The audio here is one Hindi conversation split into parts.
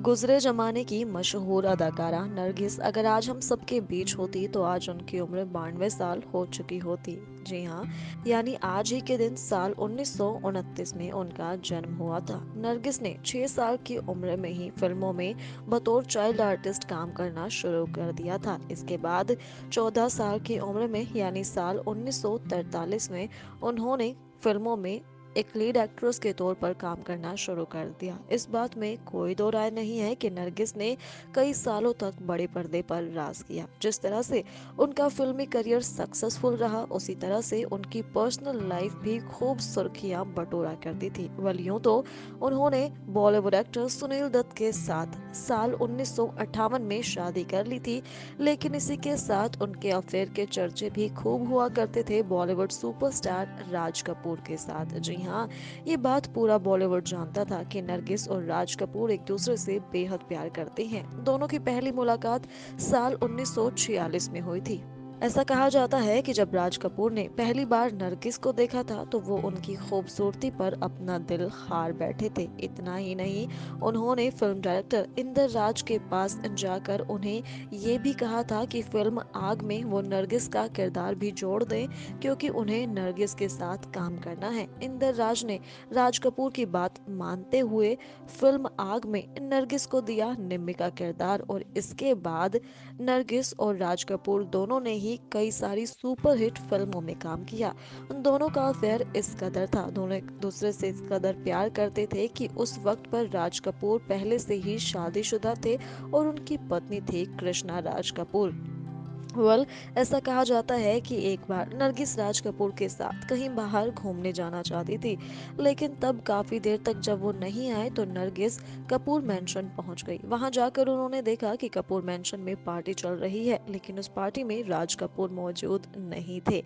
गुजरे जमाने की मशहूर अदाकारा नरगिस अगर आज हम सबके बीच होती तो आज उनकी उम्र 92 साल हो चुकी होती। जी हाँ, यानी आज ही के दिन साल 1929 में उनका जन्म हुआ था। नरगिस ने 6 साल की उम्र में ही फिल्मों में बतौर चाइल्ड आर्टिस्ट काम करना शुरू कर दिया था। इसके बाद 14 साल की उम्र में यानी साल 1943 में उन्होंने फिल्मों में एक लीड एक्ट्रेस के तौर पर काम करना शुरू कर दिया। इस बात में कोई दो राय नहीं है कि नरगिस ने कई सालों तक बड़े पर्दे पर राज किया। जिस तरह से उनका फिल्मी करियर सक्सेसफुल रहा, उसी तरह से उनकी पर्सनल लाइफ भी खूब सुर्खियां बटोरा करती थी। वल यूं तो उन्होंने बॉलीवुड एक्टर सुनील दत्त के साथ साल 1958 में शादी कर ली थी, लेकिन इसी के साथ उनके अफेयर के चर्चे भी खूब हुआ करते थे बॉलीवुड सुपरस्टार राज कपूर के साथ। जी हाँ, ये बात पूरा बॉलीवुड जानता था कि नरगिस और राज कपूर एक दूसरे से बेहद प्यार करते हैं। दोनों की पहली मुलाकात साल 1946 में हुई थी। ऐसा कहा जाता है कि जब राज कपूर ने पहली बार नरगिस को देखा था तो वो उनकी खूबसूरती पर अपना दिल हार बैठे थे। इतना ही नहीं, उन्होंने फिल्म डायरेक्टर इंदर राज के पास जाकर उन्हें ये भी कहा था कि फिल्म आग में वो नरगिस का किरदार भी जोड़ दें, क्योंकि उन्हें नरगिस के साथ काम करना है। इंदर राज ने राज कपूर की बात मानते हुए फिल्म आग में नरगिस को दिया निम्मी का किरदार, और इसके बाद नरगिस और राज कपूर दोनों ने ही कई सारी सुपरहिट फिल्मों में काम किया। उन दोनों का अफेयर इस कदर था, दोनों एक दूसरे से इस कदर प्यार करते थे कि उस वक्त पर राज कपूर पहले से ही शादीशुदा थे और उनकी पत्नी थी कृष्णा राज कपूर। वेल, ऐसा कहा जाता है कि एक बार नरगिस राज कपूर के साथ कहीं बाहर घूमने जाना चाहती थी, लेकिन तब काफी देर तक जब वो नहीं आए तो नरगिस कपूर मैंशन पहुंच गई। वहां जाकर उन्होंने देखा कि कपूर मैंशन में पार्टी चल रही है, लेकिन उस पार्टी में राज कपूर मौजूद नहीं थे।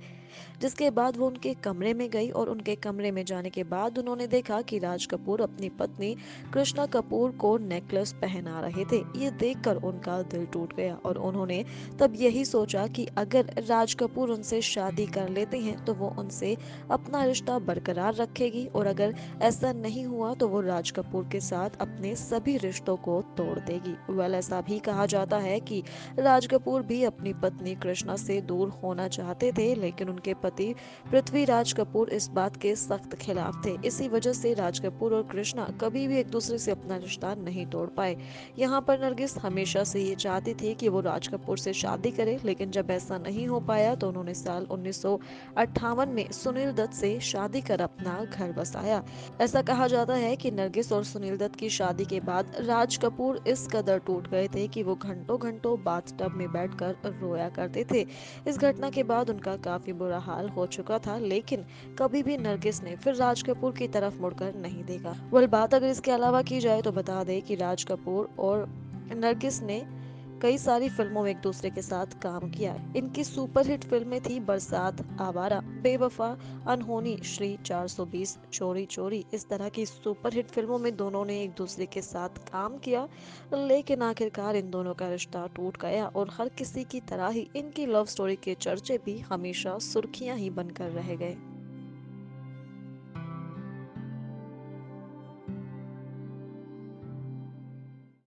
जिसके बाद वो उनके कमरे में गई और उनके कमरे में जाने के बाद उन्होंने देखा कि राज कपूर अपनी पत्नी कृष्णा कपूर को नेकलेस पहना रहे थे। ये देखकर उनका दिल टूट गया और उन्होंने तब यही सोचा कि अगर राज कपूर उनसे शादी कर लेते हैं तो वो उनसे अपना रिश्ता बरकरार रखेगी, और अगर ऐसा नहीं हुआ तो वो राज कपूर के साथ अपने सभी रिश्तों को तोड़ देगी। वेल, ऐसा भी कहा जाता है कि राज कपूर भी अपनी पत्नी कृष्णा से दूर होना चाहते थे, लेकिन उनके पति पृथ्वीराज कपूर इस बात के सख्त खिलाफ थे। इसी वजह से राज कपूर और कृष्णा कभी भी एक दूसरे से अपना रिश्ता नहीं तोड़ पाए। यहाँ पर नरगिस हमेशा से ये चाहती थी कि वो राज कपूर से शादी करे, लेकिन जब ऐसा नहीं हो पाया तो उन्होंने साल 1958 में सुनील दत्त से शादी कर अपना घर बसाया। ऐसा कहा जाता है कि नरगिस और सुनील दत्त की शादी के बाद राज कपूर इस कदर टूट गए थे कि वो घंटों घंटों बाथटब में बैठकर रोया करते थे। इस घटना के बाद उनका काफी बुरा हाल हो चुका था, लेकिन कभी भी नरगिस ने फिर राज कपूर की तरफ मुड़कर नहीं देखा। वह बात अगर इसके अलावा की जाए तो बता दें कि राज कपूर और नरगिस ने कई सारी फिल्मों में एक दूसरे के साथ काम किया। इनकी सुपरहिट फिल्में थी बरसात, आवारा, बेवफा, अनहोनी, श्री 420, चोरी चोरी। इस तरह की सुपरहिट फिल्मों में दोनों ने एक दूसरे के साथ काम किया, लेकिन आखिरकार इन दोनों का रिश्ता टूट गया और हर किसी की तरह ही इनकी लव स्टोरी के चर्चे भी हमेशा सुर्खियां ही बनकर रह गए।